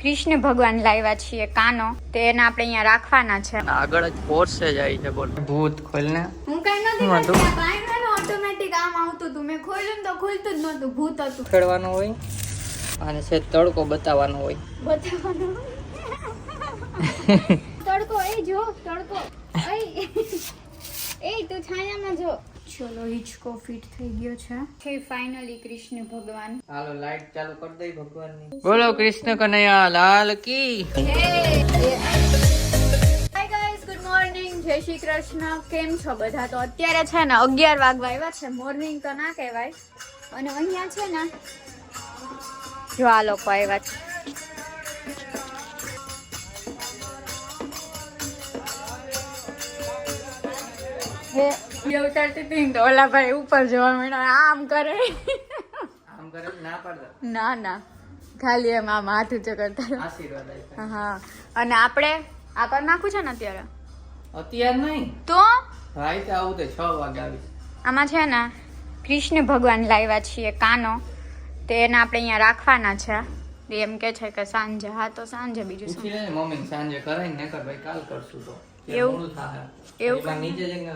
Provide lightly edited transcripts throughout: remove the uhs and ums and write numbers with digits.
કૃષ્ણ ભગવાન લાવ્યા છીએ કાનો, તો એને આપણે અહીંયા રાખવાના છે. આગળ જ ફોર્સ જાય છે. બોલ ભૂત ખોલને. હું કઈ નથી કરતી, બાયણનો ઓટોમેટિક આમ આવતું હતું. મેં ખોલ્યું તો ખુલતું જ નહોતું, ભૂત હતું. ખેડવાનું હોય અને છે તડકો બતાવવાનો હોય. બતાવવાનો તડકો એ જો તડકો એ તું છાયામાં જો. ચલો હિચકો ફિટ થઈ ગયો છે ફાઇનલી કૃષ્ણ ભગવાન. હાલો લાઈટ ચાલુ કરી દઈ ભગવાનની. બોલો કૃષ્ણ કનૈયા લાલ કી. હાય ગાઈસ, ગુડ મોર્નિંગ, જય શ્રી કૃષ્ણ. કેમ છો બધા? તો અત્યારે છે ને 11 વાગવા આવ્યા છે. મોર્નિંગ તો ના કહેવાય. અને અહીંયા છે ને જો આ લોકો આવ્યા છે. ઉતરતી હતી તો ઓલા ભાઈ ઉપર જોવા મળ્યા, આમ કરે ના પાડતા. ના ખાલી એમ આમ હાથ ઊંચો કરતા. આશીર્વાદ. હા, અને આપણે આ પર નાખું છે ને અત્યારે નહીં તો રાઈતે આવું તો 6 વાગે આવીશ. આમાં છે ને કૃષ્ણ ભગવાન લાવ્યા છીએ કાનો, તો એને આપણે અહીંયા રાખવાના છે. એમ કે છે કે સાંજે. હા તો સાંજે બીજું પૂછી લે મમ્મી સાંજે કરાય ને કર ભાઈ કાલ કરશું તો એવું થાય. એવું નીચે જઈને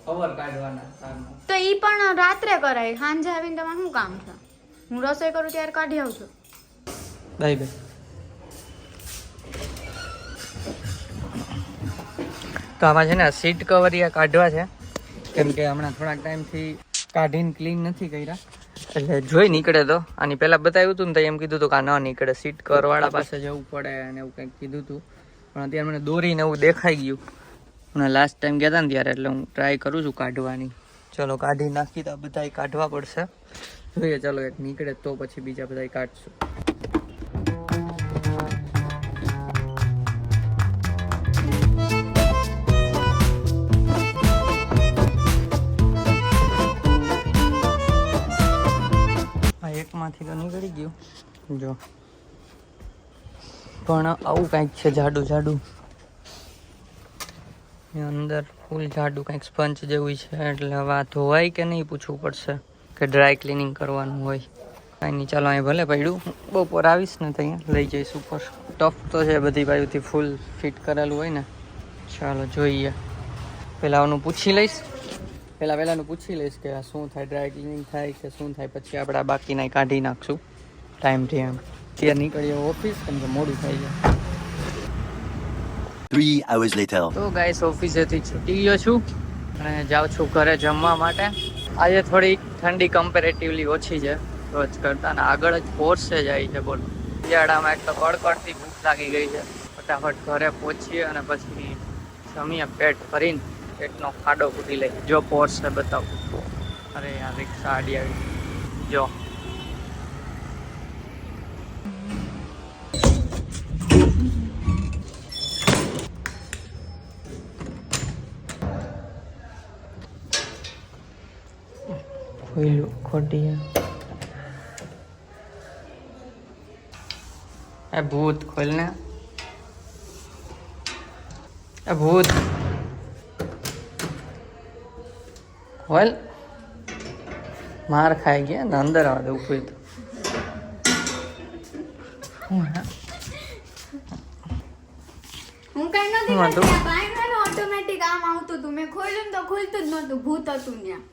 કવર કાઢવાના તો ઈ પણ રાત્રે કરાય. સાંજે આવીને તમારે શું કામ છે? હું રસોઈ કરું ત્યારે કાઢી આવું છું. Bye bye. તો આમાં છે ને સીટ કવરિયા કાઢવા છે, કેમ કે હમણાં થોડાક ટાઈમથી કાઢીને ક્લીન નથી કર્યા, એટલે જોઈ નીકળે તો. આની પહેલા બતાવ્યું હતું ને તો એમ કીધું હતું કે આ ન નીકળે, સીટ કવરવાળા પાસે જવું પડે અને એવું કંઈક કીધું હતું. પણ અત્યારે મને દોરીને એવું દેખાઈ ગયું. અને લાસ્ટ ટાઈમ ગયા હતા ને ત્યારે, એટલે હું ટ્રાય કરું છું કાઢવાની. ચલો કાઢી નાખી તો બધા કાઢવા પડશે. જોઈએ ચલો એક નીકળે તો પછી બીજા બધા કાઢશું. આ એકમાંથી તો નીકળી ગયું જો, પણ આવું કંઈક છે જાડું જાડું અંદર, ફૂલ જાડું કંઈક સ્પંચ જેવું છે. એટલે હવે આ ધોવાય કે નહીં પૂછવું પડશે, કે ડ્રાય ક્લિનિંગ કરવાનું હોય. કાંઈ નહીં, ચાલો અહીં ભલે પડ્યું. બપોર આવીશ ને તો અહીંયા લઈ જઈશ ઉપર. ટફ તો છે બધી બાજુથી, ફૂલ ફિટ કરેલું હોય ને. ચાલો જોઈએ. પહેલાં આનું પૂછી લઈશ, પહેલાંનું પૂછી લઈશ કે શું થાય, ડ્રાય ક્લિનિંગ થાય કે શું થાય. પછી આપણે બાકીના કાઢી નાખશું ટાઈમથી. એમ ત્યાં નીકળીએ ઓફિસ, કેમ કે મોડું થઈ જાય. 3 hours later. તો ગાઈસ ઓફિસેથી છૂટી ગયો છું અને જાઉં છું ઘરે જમવા માટે. આજે થોડી ઠંડી કમ્પેરેટિવલી ઓછી છે રોજ કરતાં, ને આગળ જ ફોર્સે જાય છે. બોલો શિયાળામાં એક તો કડકડતી ભૂખ લાગી ગઈ છે. ફટાફટ ઘરે પહોંચીએ અને પછી જમીએ પેટ ભરીને. પેટનો ખાડો પૂરી લઈ જો ફોર્સે બતાવું. અરે યાર રિક્ષા આડી આવી જો. ખોટી એ ભૂત ખોલને. એ ભૂત ખોલ. માર ખાઈ ગયા ને અંદર આવવા દઉં કોઈ તો. હું કઈ નથી કરતી, બાયણનો ઓટોમેટિક આમ આવતું હતું. મેં ખોલ્યું તો ખુલતું જ નહોતું, ભૂત હતું ત્યાં.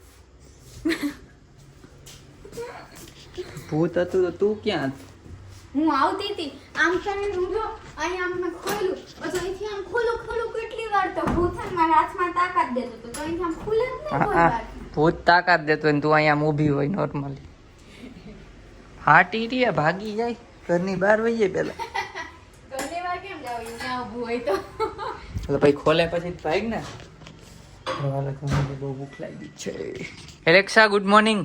ભૂત હતું તો તું ક્યાં હતી? હું આવતી હતી આમ કરીને, હું જો અહીંયા આમ મેં ખોલ્યું, પછી અહીંથી આમ ખોલું કેટલી વાર તો ભૂત મારા હાથમાં તાકાત દેતો હતો, તો અહીંથી આમ ખુલે જ નહીં કોઈ વાર. ભૂત તાકાત દેતો હોય ને તું અહીંયા ઊભી હોય નોર્મલી. હાટી રે ભાગી જાય, ઘરની બહાર વહી જાય પેલા. ઘણી વાર કેમ જાવ અહીંયા ઊભું હોય તો. એટલે પછી ખોલે પછી ભાગ ને. બહુ ભૂખ લાગી છે. Alexa good morning.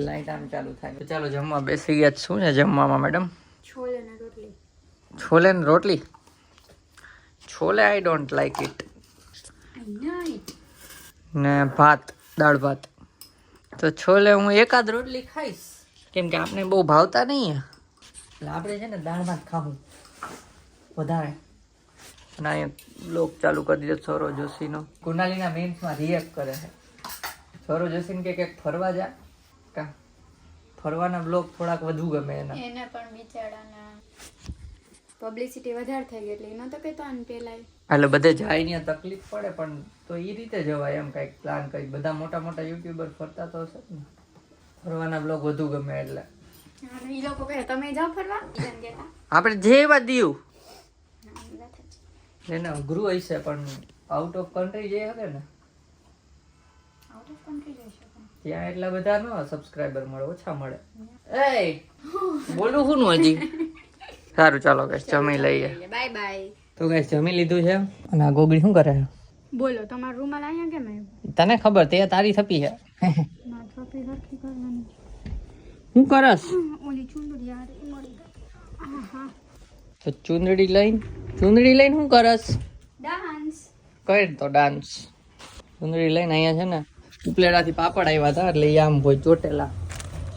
લાઈટ આમ ચાલુ થાય તો ચાલો જમવા બેસી ગયા. શું છે જમવામાં મેડમ? છોલે ને રોટલી. છોલે ને રોટલી? Chole I don't like it. ને ભાત, દાળ ભાત. તો છોલે હું એકાદ રોટલી ખાઈશ, કેમ કે આપણે બહુ ભાવતા નહીં. એટલે આપણે છે ને દાળ ભાત ખાવું વધારે. અને અહીંયા બ્લોગ ચાલુ કરી દીધો સૌરવ જોશીનો. કુનાલીના મીમ્સમાં રિએક્ટ કરે છે. સૌરવ જોશીને કે ફરવા જા, કા ફરવાના બ્લોગ થોડાક વધુ ગમે એના. એને પણ બિચારાના પબ્લિસિટી વધારે થઈ ગઈ એટલે એનો તો કહેતો આને પેલા એટલે બધે જાય ને તકલીફ પડે પણ તો એ રીતે જવાય એમ કઈક પ્લાન કરી. બધા મોટા મોટા યુટ્યુબર ફરતા તો હશે ને, ફરવાના બ્લોગ વધુ ગમે એટલે. ઈ લોકો કહે તમે જાઓ ફરવા ઈજન કહેતા આપણે જેવા દીવ એને અઘરું હશે પણ આઉટ ઓફ કન્ટ્રી જઈ શકે ને, આઉટ ઓફ કન્ટ્રી જઈ શકો ત્યાં એટલા બધા ન સબસ્ક્રાઇબર મળે, ઓછા મળે. એ બોલું શું નું હજી. સારું ચાલો ગાઈસ જમી લઈએ. Bye bye. તો ગાઈસ જમી લીધું છે અને આ ગોગડી શું કરે છે? બોલો તમારો રૂમાલ અહીંયા કેમ આવ્યો? તને ખબર તે તારી થપી છે. માથા પે રાખી કરવાની. શું કરસ? ઓલી ચુંદડી યાર મળી ગઈ. આહા તો ચુંદડી લઈને શું કરસ? ડાન્સ કર તો ડાન્સ. ચુંદડી લઈને અહીંયા છે ને ઉપલેડાથી પાપડ આવ્યા હતા એટલે એ આમ હોય ચોટેલા.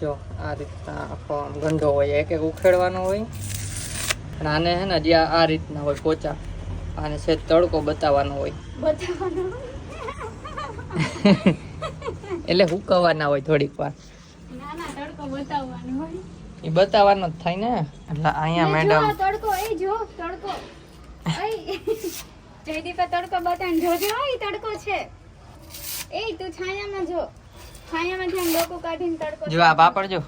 જો આ રીતના આખો આમ ગંધો હોય, એક એક ઉખેડવાનો હોય અને આને છે ને જ્યાં આ રીતના હોય પોચા, આને છે તડકો બતાવવાનો હોય બતાવવાનો એટલે હુકવવાના હોય થોડીક વાર. ના ના તડકો બતાવવાનો હોય એ બતાવવાનો જ થાય ને. એટલે અહીંયા મેડમ તડકો એ જો તડકો જયદીપે તડકો બતાવીને જોજો એ તડકો છે. એ તું છાયામાં જો, છાયામાંથી આમ ડોકું કાઢીને તડકો જો આ પાપડ જો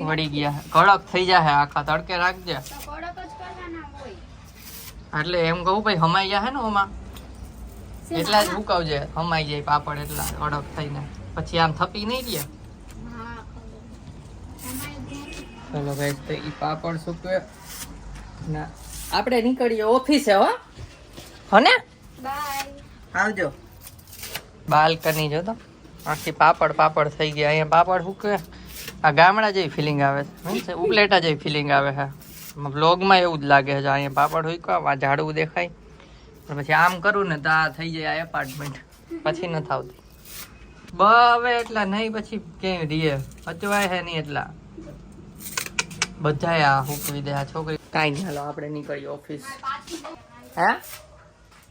વળી ગયા, કડક થઈ જાય આખા. તડકે રાખજે તો કડક જ કરવાના હોય. એટલે એમ કહું ભાઈ હમાઈ જાય ને ઓમાં એટલા જ ઉકાવજે, હમાઈ જાય પાપડ એટલા કડક થઈને, પછી આમ થપી નહીં દે. હા ચલો ગાઈસ તો ઈ પાપડ સૂકવે ના આપણે નીકળીએ ઓફિસે. હો ને બાય. આવજો. બાલ્કની જો તો આખી પાપડ થઈ ગયા. અહીંયા પાપડ સૂકવે આ ગામડા જેવી ફિલિંગ આવે છે, ઉપલેટા જેવી ફિલિંગ આવે છે. બ્લોગમાં એવું જ લાગે છે. અહીંયા પાપડ હુકવા ઝાડવું દેખાય પછી આમ કરું ને તો આ થઈ જાય આ એપાર્ટમેન્ટ, પછી નથી આવતી હવે એટલા નહીં. પછી ક્યાંય રીએ અચવાય છે નહીં એટલા બધાય આ હુકવી દે આ છોકરી. કાંઈ નહીં, હાલો આપણે નીકળીએ ઓફિસ. હે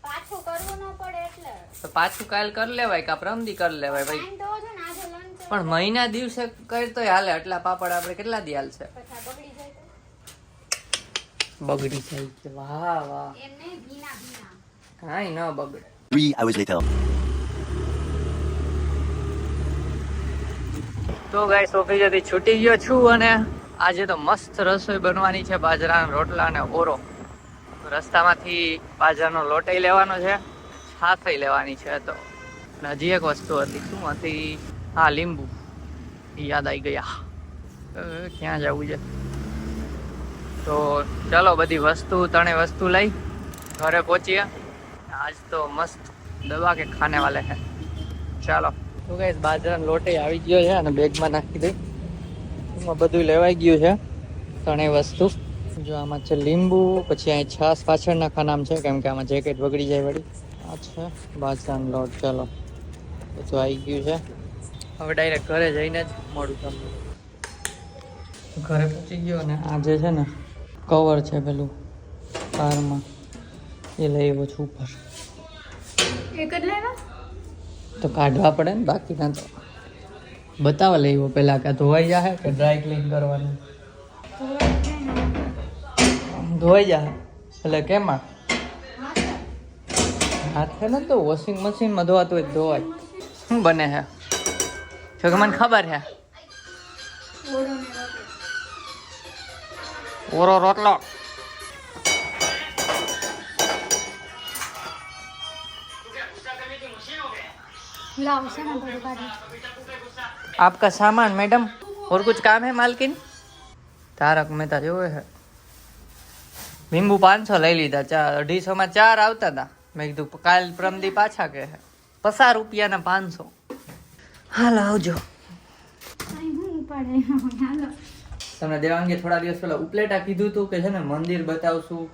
પાછું કરવું ન પડે એટલે તો પાછું કાલ કરી લેવાય કે પ્રમદી કરી લેવાય ભાઈ. ટાઈમ તો જો ને આજે લંચ પણ મહિના દિવસે કરી તોય હાલે. એટલા પાપડ આપણે કેટલા દી હાલશે? પછી બગડી જાય તો બગડી જાય કે વાહ વાહ, એમ નહીં ભીના ભીના. કાંઈ ન બગડે. 3 hours later. તો ગાઈસ ઓફિસેથી છૂટી ગયો છું અને આજે તો મસ્ત રસોઈ બનવાની છે. બાજરાના રોટલા અને ઓરો. રસ્તામાંથી બાજરાનો લોટઈ લેવાનો છે, છાશઈ લેવાની છે. તો અને હજી એક વસ્તુ હતી, શું હતી? હા લીંબુ, એ યાદ આવી ગયા. ક્યાં જવું છે? તો ચલો બધી ત્રણેય વસ્તુ લઈ ઘરે પહોંચીએ. આજ તો મસ્ત દવા કે ખાને વાલે હે. ચાલો તો ગાઈસ બાજરાનો લોટઈ આવી ગયો છે અને બેગમાં નાખી દઈ. એમાં બધું લેવાઈ ગયું છે ત્રણેય વસ્તુ. જો આમાં છે લીંબુ, પછી અહીં છાશ પાછળ નાખવાનું છે કેમ કે આમાં જેકેટ બગડી જાય વળી. આ છે બાજરાનો લોટ. ચલો બધું આવી ગયું છે. હવે ડાયરેક્ટ ઘરે જઈને જ મળું તમને. ઘરે પહોંચી ગયો અને આ જે છે ને કવર છે પેલું કારમાં એ લઈ આવ્યો છું ઉપર. એક જ લેવા તો કાઢવા પડે ને, બાકીના તો બતાવવા લઈ આવ્યો પેલા કે ધોવાઈ જાય કે ડ્રાય ક્લીન કરવાનું. ધોવાઈ જાય એટલે કેમાં હાથે ને તો વોશિંગ મશીનમાં ધોવાતું હોય ધોવાય. શું બને છે જો કે મને ખબર છે? ઓરો રોટલો. લાવશે ને થોડું કાઢી. आपका सामान मैडम और कुछ काम है मालकिन? તારક મહેતા જોવે છે. લીંબુ 500 લઈ લીધા, 250 માં 4 આવતા હતા. મેં કીધું કાલ પ્રમદી પાછા કે ₹50 રૂપિયાના 500. હાલો આવજો. તમને દેવાંગે થોડા દિવસ પહેલા ઉપલેટા કીધું હતું કે છે ને મંદિર બતાવશું,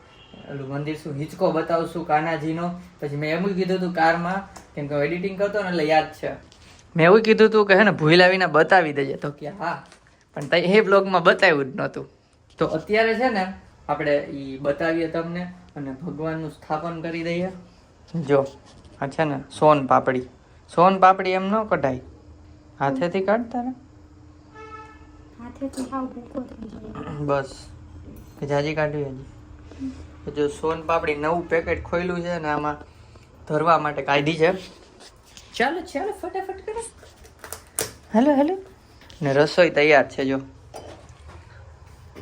મંદિર શું હિંચકો બતાવશું કાનાજીનો. પછી મેં એમ કીધું હતું કારમાં, કેમ કે એડિટિંગ કરતો ને એટલે યાદ છે. મેં એવું કીધું હતું કે છે ને ભૂલ આવીને બતાવી દેજે. તો કે હા, પણ તઈ એ બ્લોગમાં બતાવ્યું જ નહોતું. તો અત્યારે છે ને આપણે એ બતાવીએ તમને અને ભગવાનનું સ્થાપન કરી દઈએ. જો આ છે ને સોન પાપડી. સોન પાપડી એમ ન કઢાય, હાથેથી કાઢતા ને હાથેથી સાવ ભૂકો થઈ જાય. બસ કે જાજી કાઢવી હજી જો સોન પાપડી નવું પેકેટ ખોલ્યું છે ને આમાં ધરવા માટે કાઢી છે. ચાલો ચાલો ફટાફટ કરો. હેલો હેલો ને રસોઈ તૈયાર છે જો.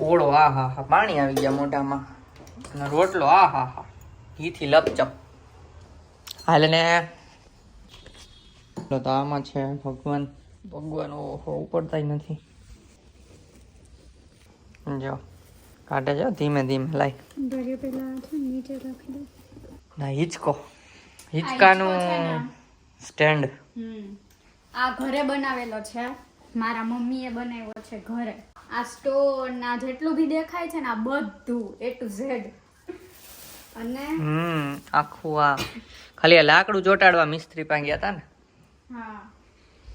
ઓળો આ હા હા પાણી આવી ગયા મોઢામાં અને રોટલો આ હા હા ઘીથી લપચપ. હાલ ને તો આમાં છે ભગવાન ભગવાન ઓહો ઉપડતા નથી. જો કાઢે છે ધીમે ધીમે લાઈ. ઘરે પેલા છે નીચે રાખી દો. ના હિંચકાનું સ્ટેન્ડ. આ ઘરે બનાવેલો છે, મારા મમ્મીએ બનાવ્યો છે ઘરે. આ સ્ટોર ના જેટલું બી દેખાય છે ને આ બધું A to Z. અને આખું આ ખાલી આ લાકડું ચોટાડવા મિસ્ત્રી પાસે ગયા હતા ને. હા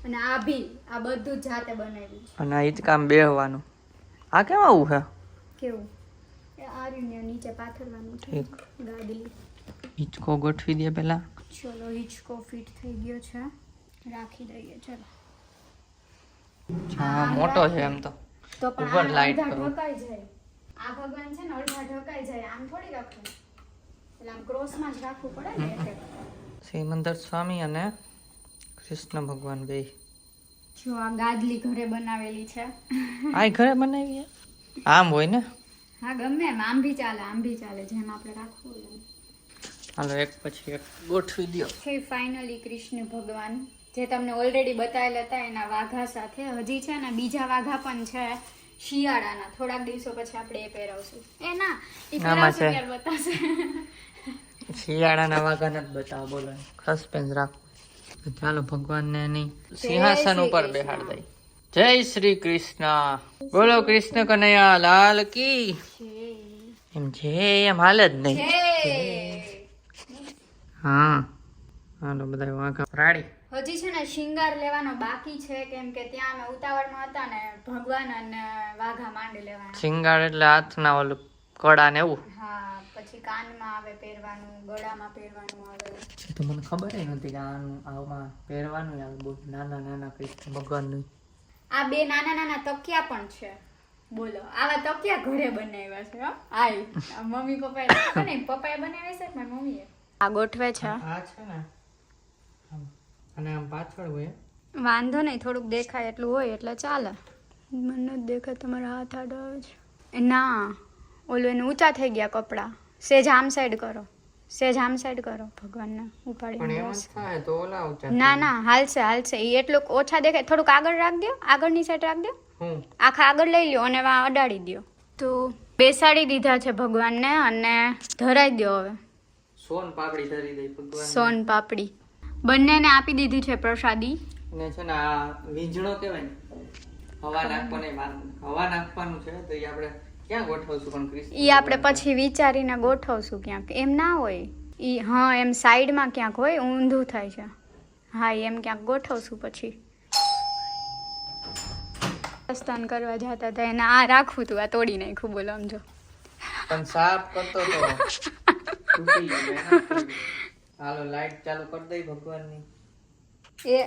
અને આ બી આ બધું જાતે બનાવ્યું છે. અને આ હિંચકામ બેહવાનું. આ કેમ આવું છે? કેવું એ આ રીને નીચે પાથરવાનું છે. ઠીક. ગાદી હિંચકો ગોઠવી દે પેલા. ચલો હિંચકો ફિટ થઈ ગયો છે, રાખી દઈએ. ચલો હા મોટો છે એમ તો. તો પણ ઉપર આ લાઈટ અડધા કરો. ઢકાઈ જાય. આ ભગવાન છે ને અડધા ઢકાઈ જાય, આમ થોડી રાખવું. એટલે આમ ક્રોસમાં જ રાખવું પડે ને એટલે. સિમંદર સ્વામી અને કૃષ્ણ ભગવાન બે. જો આ ગાદલી ઘરે બનાવેલી છે. આ ઘરે બનાવી આમ હોય ને. હા ગમે એમ, આમ ભી ચાલે જેમ આપણે રાખવું હોય એમ. હાલો એક પછી એક ગોઠવી દો. છે ફાઇનલી કૃષ્ણ ભગવાન જે તમને ઓલરેડી બતાવેલા હતા એના વાઘા સાથે. હજી છે ને બીજા વાઘા પણ છે શિયાળાના. થોડાક દિવસો પછી આપણે એ પહેરાવશું. એ ના એ આમાં પહેરાવશું છે. ત્યારે બતાવશે. શિયાળાના વાઘાને જ બતાવો બોલો. સસ્પેન્સ રાખો. ચાલો ભગવાનને નહીં સિંહાસન ઉપર બેહાડ દઈ. જય શ્રી કૃષ્ણ. બોલો કૃષ્ણ કનૈયા લાલ કી. એમ છે એમ હાલ જ નહીં. હા હાલો બધા વાઘા રાડી. હજી છે ને શિંગાર લેવાનો બાકી છે, કેમ કે ત્યાં અમે ઉતાવળમાં હતા ને ભગવાન અને વાઘા માંડી લેવાના. શિંગાર એટલે હાથના ઓલું કડા ને એવું. હા પછી કાનમાં આવે પહેરવાનું, ગળામાં પહેરવાનું આવે. તો મને ખબર નથી કે આનું આમાં પહેરવાનું આવે. બહુ નાના નાના કૃષ્ણ ભગવાનનું. આ બે નાના નાના તકિયા પણ છે. બોલો આવા તકિયા ઘરે બનાવ્યા છે. હો આય મમ્મી પપ્પાએ પપ્પાએ બનાવ્યા છે મારી મમ્મીએ. આ ગોઠવે છે. આ છે ને અને આમ પાછળ હોય. વાંધો નહીં, થોડુંક દેખાય એટલું હોય એટલે ચાલે. મને નથી દેખાય, તમારા હાથ આડો આવે છે. ના ઓલું એને ઊંચા થઈ ગયા કપડાં. સેજ આમ સાઈડ કરો, સેજ આમ સાઈડ કરો ભગવાનને ઉપાડી. પણ એમ જ થાય તો ઓલા ઊંચા. ના ના હાલશે હાલશે. એ એટલું ઓછા દેખાય. થોડુંક આગળ રાખ દો, આગળની સાઈડ રાખ દો. હું આખા આગળ લઈ લ્યો અને વા અડાડી દો. તો બેસાડી દીધા છે ભગવાનને અને ધરાઈ દો. હવે સોન પાપડી ધરી દઈ ભગવાન. સોન પાપડી બંનેને આપી દીધી છે પ્રસાદી. ને છે ને આ વીંજણો કહેવાય ને, હવા નાખવાનું છે તો એ આપણે ક્યાં ગોઠવશું? પણ કૃષ્ણ ઈ આપણે પછી વિચારીને ગોઠવશું ક્યાંક. એમ ના હોય ઈ, હા એમ સાઈડમાં ક્યાંક હોય, ઊંધું થાય છે. હા એમ ક્યાંક ગોઠવશું પછી. સ્નાન કરવા જતા હતા એને આ રાખવું હતું, આ તોડી નાખ્યું. બોલો આમ જો પણ સાફ કરતો તો તૂટી ગયો. હાલો લાઈટ ચાલુ કરી દઈ ભગવાનની. એ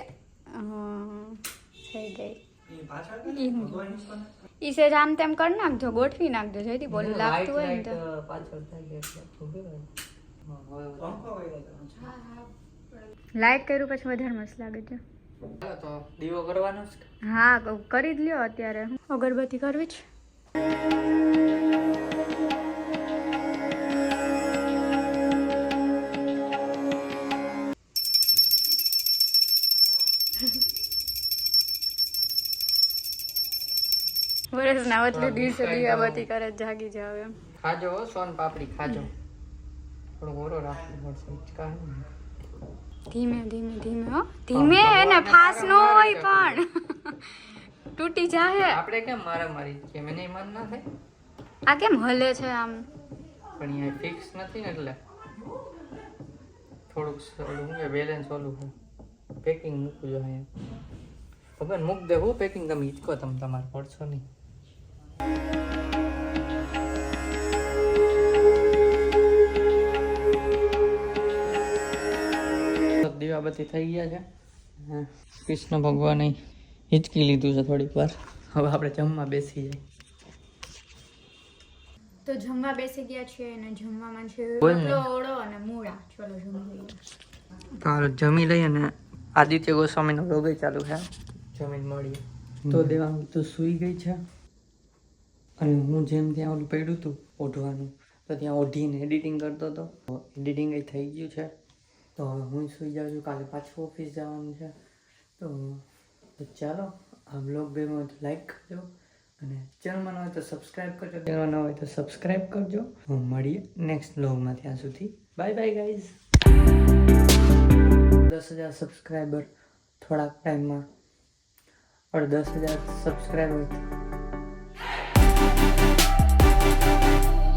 થઈ ગઈ. ઈ સેજ આમ તેમ કરી નાખજો, ગોઠવી નાખજો જેથી બોલું લાગતું હોય ને તો. પાછળ થઈ ગયા. લાઈટ કર્યું પછી વધારે મસ્ત લાગે છે. તો દીવો કરવાનો છે. હા કરી જ લ્યો. અત્યારે અગરબત્તી કરવી છે. વરસ ના વચલે દિવસે દીવાબત્તી કરે જાગી જાવ એમ. ખાજો હો સોન પાપડી ખાજો. થોડો ઓરો રાખવું પડશે. હિંચકા હે ને. ધીમે ધીમે ધીમે હો ધીમે. એને ફાસ ન હોય પણ તૂટી જાહે. આપણે કેમ મારી કેમ એને મન ના થાય. આ કેમ હલે છે આમ? પણ અહીંયા ફિક્સ નથી ને એટલે થોડુંક ઓલું શું બેલેન્સ ઓલું છે. પેકિંગ મૂકવું જોઈએ અહીંયા. ભગવાન મૂક દે હું પેકિંગ. તમે હિંચકો તમે તમારે પડશો નહીં. દીવાબત્તી થઈ ગયા છે. કૃષ્ણ ભગવાન હિચકી લીધું છે થોડીક વાર. હવે આપણે જમવા બેસી જાય. તો જમવા બેસી ગયા છીએ અને જમવામાં છે બોલ ને. રોટલો ઓળો અને મૂળા. ચલો જમી લઈએ. તો જમી લઈએ ને આદિત્ય ગોસ્વામીનો વ્લોગ ચાલુ છે. જમીન મળીએ તો દેવાનું તો સૂઈ ગઈ છે અને હું જેમ ત્યાં ઓલું પડ્યું હતું ઓઢવાનું તો ત્યાં ઓઢીને એડિટિંગ કરતો હતો. એડિટિંગ થઈ ગયું છે તો હવે હું સૂઈ જાઉં છું. કાલે પાછું ઓફિસ જવાનું છે. તો ચાલો આ વ્લોગ ગમ્યો હોય તો લાઈક કરજો અને ચેનલમાં ન હોય તો સબસ્ક્રાઈબ કરજો. ચેનલ ન હોય તો સબસ્ક્રાઈબ કરજો. મળીએ નેક્સ્ટ વ્લોગમાં. ત્યાં સુધી બાય બાય ગાઈઝ. 10,000 સબસ્ક્રાઈબર થોડાક ટાઈમમાં 10,000 સબસ્ક્રાઈબર